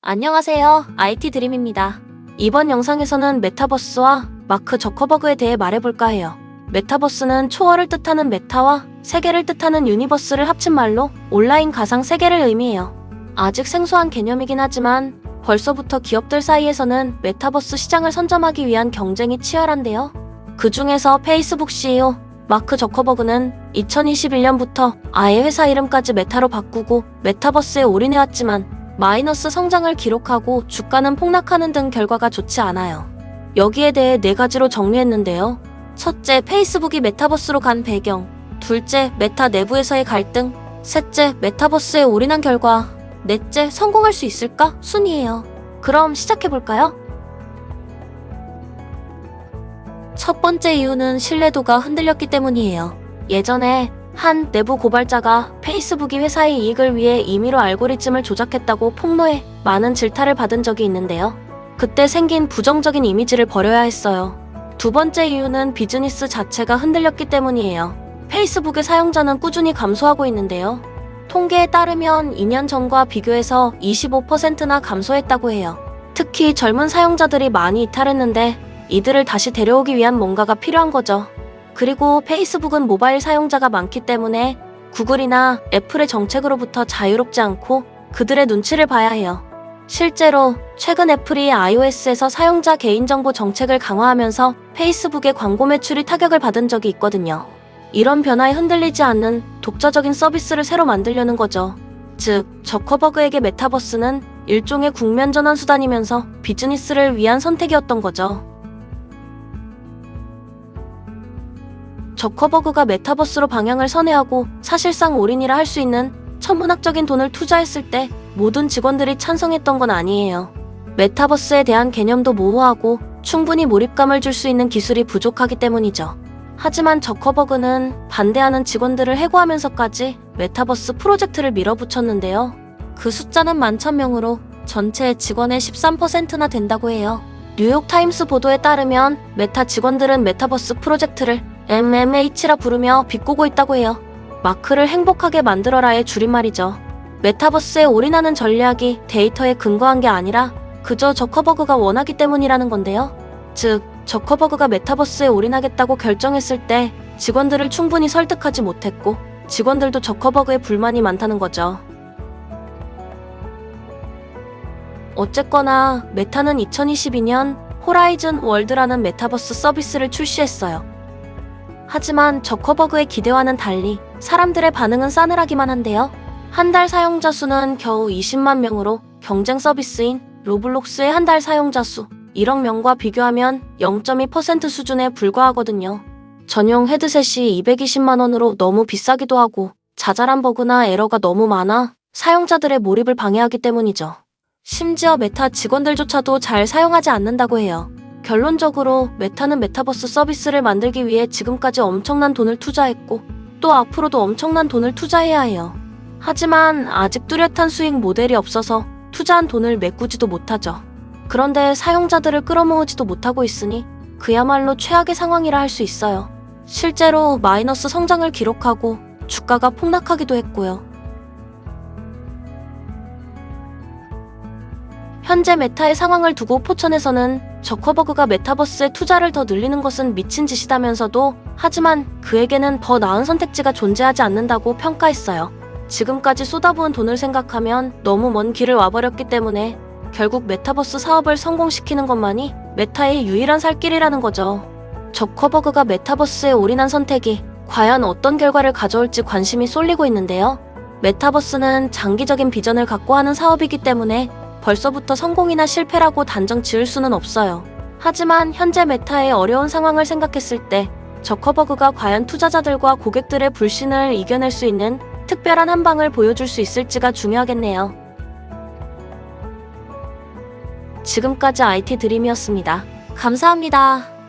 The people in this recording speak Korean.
안녕하세요. IT 드림입니다. 이번 영상에서는 메타버스와 마크 저커버그에 대해 말해볼까 해요. 메타버스는 초월을 뜻하는 메타와 세계를 뜻하는 유니버스를 합친 말로 온라인 가상 세계를 의미해요. 아직 생소한 개념이긴 하지만 벌써부터 기업들 사이에서는 메타버스 시장을 선점하기 위한 경쟁이 치열한데요. 그 중에서 페이스북 CEO 마크 저커버그는 2021년부터 아예 회사 이름까지 메타로 바꾸고 메타버스에 올인해왔지만 마이너스 성장을 기록하고 주가는 폭락하는 등 결과가 좋지 않아요. 여기에 대해 4가지로 정리했는데요. 첫째, 페이스북이 메타버스로 간 배경. 둘째, 메타 내부에서의 갈등. 셋째, 메타버스에 올인한 결과. 넷째, 성공할 수 있을까? 순위예요. 그럼 시작해볼까요? 첫 번째 이유는 신뢰도가 흔들렸기 때문이에요. 예전에 한 내부 고발자가 페이스북이 회사의 이익을 위해 임의로 알고리즘을 조작했다고 폭로해 많은 질타를 받은 적이 있는데요. 그때 생긴 부정적인 이미지를 버려야 했어요. 두 번째 이유는 비즈니스 자체가 흔들렸기 때문이에요. 페이스북의 사용자는 꾸준히 감소하고 있는데요. 통계에 따르면 2년 전과 비교해서 25%나 감소했다고 해요. 특히 젊은 사용자들이 많이 이탈했는데 이들을 다시 데려오기 위한 뭔가가 필요한 거죠. 그리고 페이스북은 모바일 사용자가 많기 때문에 구글이나 애플의 정책으로부터 자유롭지 않고 그들의 눈치를 봐야 해요. 실제로 최근 애플이 iOS에서 사용자 개인정보 정책을 강화하면서 페이스북의 광고 매출이 타격을 받은 적이 있거든요. 이런 변화에 흔들리지 않는 독자적인 서비스를 새로 만들려는 거죠. 즉, 저커버그에게 메타버스는 일종의 국면 전환 수단이면서 비즈니스를 위한 선택이었던 거죠. 저커버그가 메타버스로 방향을 선회하고 사실상 올인이라 할 수 있는 천문학적인 돈을 투자했을 때 모든 직원들이 찬성했던 건 아니에요. 메타버스에 대한 개념도 모호하고 충분히 몰입감을 줄 수 있는 기술이 부족하기 때문이죠. 하지만 저커버그는 반대하는 직원들을 해고하면서까지 메타버스 프로젝트를 밀어붙였는데요. 그 숫자는 11,000명으로 전체 직원의 13%나 된다고 해요. 뉴욕타임스 보도에 따르면 메타 직원들은 메타버스 프로젝트를 MMH라 부르며 비꼬고 있다고 해요. 마크를 행복하게 만들어라의 줄임말이죠. 메타버스에 올인하는 전략이 데이터에 근거한 게 아니라 그저 저커버그가 원하기 때문이라는 건데요. 즉, 저커버그가 메타버스에 올인하겠다고 결정했을 때 직원들을 충분히 설득하지 못했고 직원들도 저커버그에 불만이 많다는 거죠. 어쨌거나 메타는 2022년 호라이즌 월드라는 메타버스 서비스를 출시했어요. 하지만 저커버그의 기대와는 달리 사람들의 반응은 싸늘하기만 한데요. 한 달 사용자 수는 겨우 20만 명으로 경쟁 서비스인 로블록스의 한 달 사용자 수 1억 명과 비교하면 0.2% 수준에 불과하거든요. 전용 헤드셋이 220만 원으로 너무 비싸기도 하고 자잘한 버그나 에러가 너무 많아 사용자들의 몰입을 방해하기 때문이죠. 심지어 메타 직원들조차도 잘 사용하지 않는다고 해요. 결론적으로 메타는 메타버스 서비스를 만들기 위해 지금까지 엄청난 돈을 투자했고 또 앞으로도 엄청난 돈을 투자해야 해요. 하지만 아직 뚜렷한 수익 모델이 없어서 투자한 돈을 메꾸지도 못하죠. 그런데 사용자들을 끌어모으지도 못하고 있으니 그야말로 최악의 상황이라 할 수 있어요. 실제로 마이너스 성장을 기록하고 주가가 폭락하기도 했고요. 현재 메타의 상황을 두고 포천에서는 저커버그가 메타버스에 투자를 더 늘리는 것은 미친 짓이다면서도 하지만 그에게는 더 나은 선택지가 존재하지 않는다고 평가했어요. 지금까지 쏟아부은 돈을 생각하면 너무 먼 길을 와버렸기 때문에 결국 메타버스 사업을 성공시키는 것만이 메타의 유일한 살 길이라는 거죠. 저커버그가 메타버스에 올인한 선택이 과연 어떤 결과를 가져올지 관심이 쏠리고 있는데요. 메타버스는 장기적인 비전을 갖고 하는 사업이기 때문에 벌써부터 성공이나 실패라고 단정 지을 수는 없어요. 하지만 현재 메타의 어려운 상황을 생각했을 때 저커버그가 과연 투자자들과 고객들의 불신을 이겨낼 수 있는 특별한 한 방을 보여줄 수 있을지가 중요하겠네요. 지금까지 IT 드림이었습니다. 감사합니다.